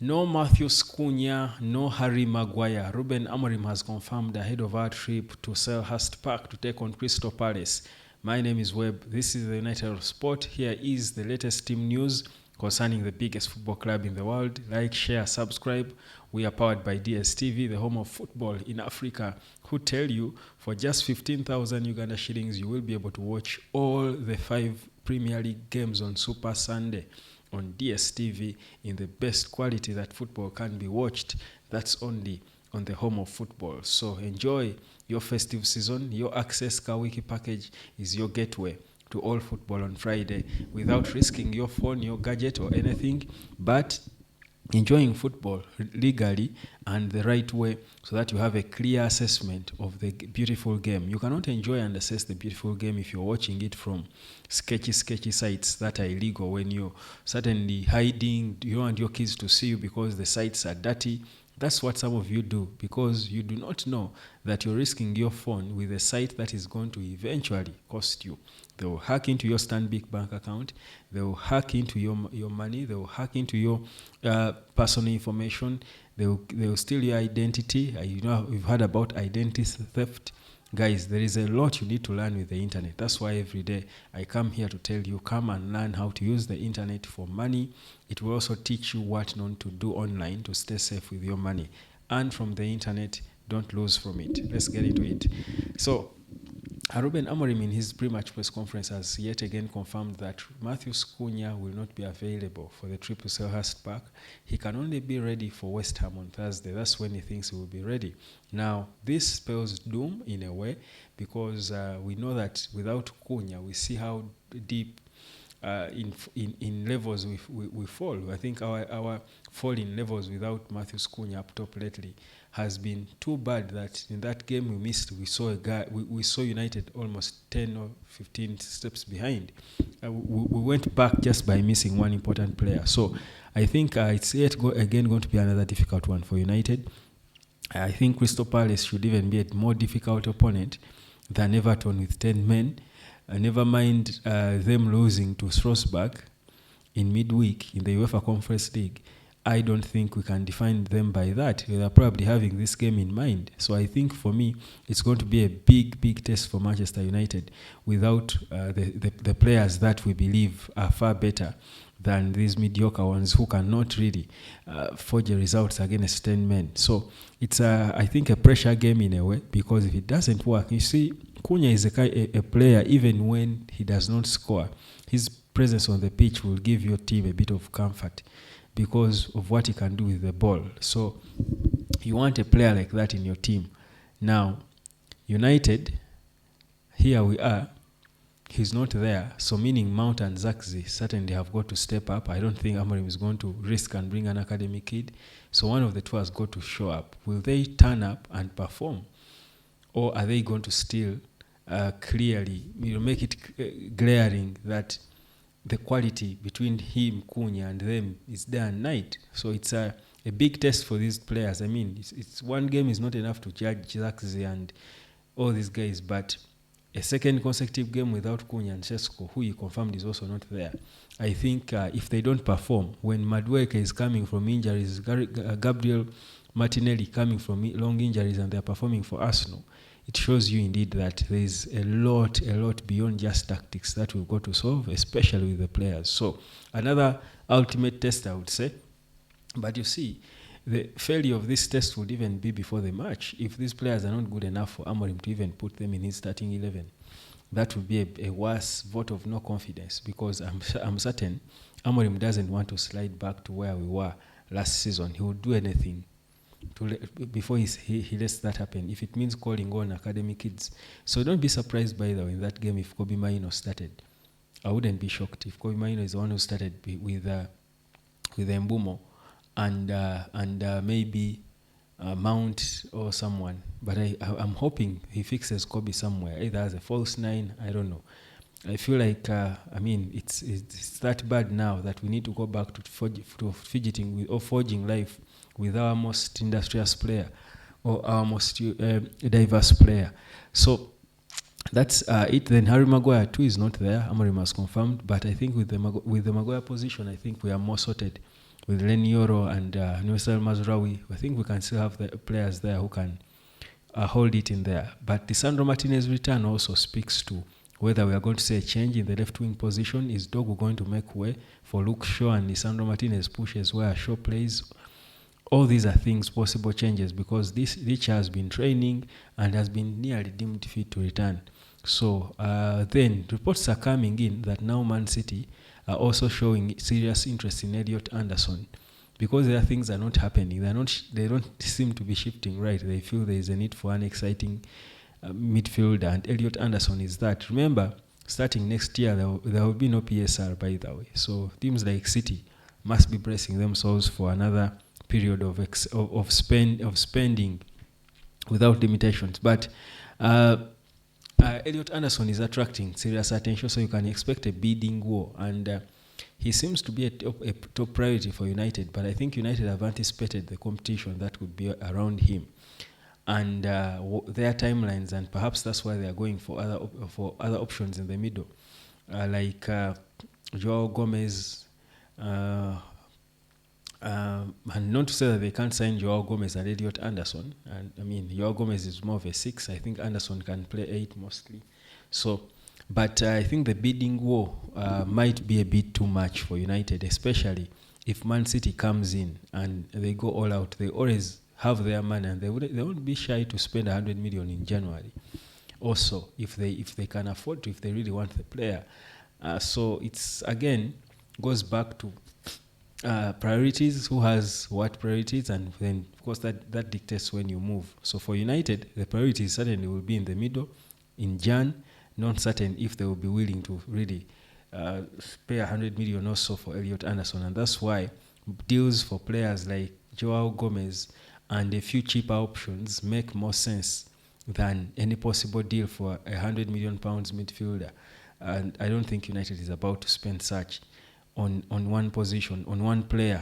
No Matthews Cunha, no Harry Maguire. Ruben Amorim has confirmed ahead of our trip to Selhurst Park to take on Crystal Palace. My name is Webb. This is the United of Sport. Here is the latest team news concerning the biggest football club in the world. Like, share, subscribe. We are powered by DSTV, the home of football in Africa, who tell you for just 15,000 Uganda shillings, you will be able to watch all the 5 Premier League games on Super Sunday on DSTV in the best quality that football can be watched. That's only on the home of football. So enjoy your festive season. Your Access Kawiki package is your gateway to all football on Friday without risking your phone, your gadget, or anything, but enjoying football legally and the right way so that you have a clear assessment of the beautiful game. You cannot enjoy and assess the beautiful game if you're watching it from sketchy sites that are illegal, when you're certainly hiding, you don't want your kids to see you because the sites are dirty. That's what some of you do, because you do not know that you're risking your phone with a site that is going to eventually cost you. They will hack into your Stanbic bank account. They will hack into your money. They will hack into your personal information. They will steal your identity. You've heard about identity theft. Guys, there is a lot you need to learn with the internet. That's why every day I come here to tell you, come and learn how to use the internet for money. It will also teach you what not to do online to stay safe with your money. And from the internet, don't lose from it. Let's get into it. So, Ruben Amorim in his pre-match press conference has yet again confirmed that Matthews Cunha will not be available for the trip to Selhurst Park. He can only be ready for West Ham on Thursday. That's when he thinks he will be ready. Now, this spells doom in a way, because we know that without Cunha, we see how deep in levels we fall. I think our fall in levels without Matthews Cunha up top lately has been too bad that in that game we missed, we saw United almost 10 or 15 steps behind. We went back just by missing one important player. So I think it's yet going to be another difficult one for United. I think Crystal Palace should even be a more difficult opponent than Everton with 10 men. Never mind them losing to Strasbourg in midweek in the UEFA Conference League. I don't think we can define them by that. They are probably having this game in mind. So I think for me, it's going to be a big test for Manchester United without the players that we believe are far better than these mediocre ones who cannot really forge results against 10 men. So it's, I think, a pressure game in a way, because if it doesn't work, you see, Cunha is a player, even when he does not score, his presence on the pitch will give your team a bit of comfort because of what he can do with the ball. So you want a player like that in your team. Now, United, here we are, he's not there, so meaning Mount and Zaxi certainly have got to step up. I don't think Amorim is going to risk and bring an academy kid. So one of the two has got to show up. Will they turn up and perform? Or are they going to still clearly make it glaring that the quality between him, Cunha, and them is day and night? So it's a big test for these players. I mean, it's one game is not enough to judge Zaxi and all these guys, but a second consecutive game without Cunha and Sesko, who he confirmed is also not there. I think if they don't perform, when Madueke is coming from injuries, Gabriel Martinelli coming from long injuries, and they're performing for Arsenal, it shows you indeed that there is a lot beyond just tactics that we've got to solve, especially with the players. So another ultimate test, I would say. But you see, the failure of this test would even be before the match. If these players are not good enough for Amorim to even put them in his starting 11, that would be a worse vote of no confidence, because I'm certain Amorim doesn't want to slide back to where we were last season. He would do anything before he lets that happen, if it means calling on academy kids. So don't be surprised, by the way, in that game if Kobe Maino started. I wouldn't be shocked if Kobe Maino is the one who started with Mbumo and maybe Mount or someone. But I'm hoping he fixes Kobe somewhere, either as a false 9, I don't know. I feel like, it's that bad now that we need to go back to fidgeting with, or forging life with our most industrious player or our most diverse player. So that's it. Then Harry Maguire too is not there. Amorim has confirmed, but I think with the Maguire position, I think we are more sorted with Lenioro and Nuesel Mazraoui, I think we can still have the players there who can hold it in there. But the Sandro Martinez return also speaks to whether we are going to see a change in the left wing position. Is Dogu going to make way for Luke Shaw, and Lisandro Martinez pushes where Shaw plays? All these are things, possible changes, because this Rich has been training and has been nearly deemed fit to return. So then reports are coming in that now Man City are also showing serious interest in Elliot Anderson, because their things are not happening. They don't seem to be shifting right. They feel there is a need for an exciting midfielder, and Elliot Anderson is that. Remember, starting next year, there will be no PSR, by the way. So teams like City must be bracing themselves for another period of spending without limitations. But Elliot Anderson is attracting serious attention, so you can expect a bidding war, and he seems to be a top priority for United. But I think United have anticipated the competition that would be around him and their timelines, and perhaps that's why they are going for other options in the middle, like Joao Gomez. And not to say that they can't sign Joao Gomez and Elliot Anderson. And I mean, Joao Gomez is more of a 6. I think Anderson can play 8 mostly. So, but I think the bidding war might be a bit too much for United, especially if Man City comes in and they go all out. They always have their money, and they won't be shy to spend 100 million in January. Also, if they can afford to, if they really want the player. So it's again goes back to priorities, who has what priorities, and then of course that dictates when you move. So for United, the priorities certainly will be in the middle in Jan. Not certain if they will be willing to really pay 100 million or so for Elliot Anderson, and that's why deals for players like Joao Gomez and a few cheaper options make more sense than any possible deal for a £100 million midfielder. And I don't think United is about to spend such on one position, on one player.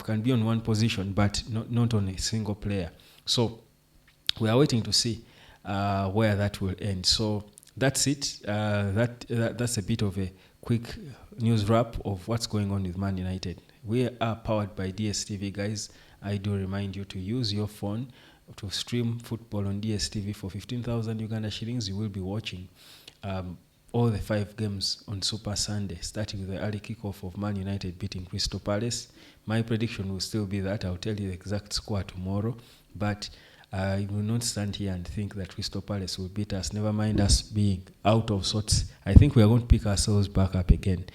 Can be on one position, but not on a single player. So we are waiting to see where that will end. So that's it. That's a bit of a quick news wrap of what's going on with Man United. We are powered by DSTV, guys. I do remind you to use your phone to stream football on DSTV for 15,000 Uganda shillings. You will be watching all the 5 games on Super Sunday, starting with the early kickoff of Man United beating Crystal Palace. My prediction will still be that. I'll tell you the exact score tomorrow, but I will not stand here and think that Crystal Palace will beat us. Never mind us being out of sorts. I think we are going to pick ourselves back up again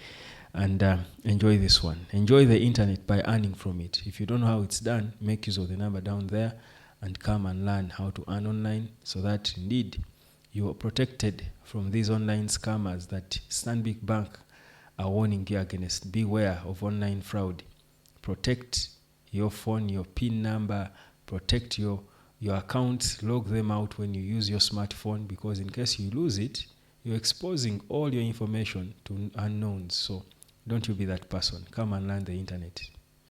and enjoy this one. Enjoy the internet by earning from it. If you don't know how it's done, make use of the number down there and come and learn how to earn online, so that indeed you are protected from these online scammers that Stanbic Bank are warning you against. Beware of online fraud. Protect your phone, your PIN number, protect your accounts, log them out when you use your smartphone, because in case you lose it, you're exposing all your information to unknowns. So don't you be that person. Come and learn the internet.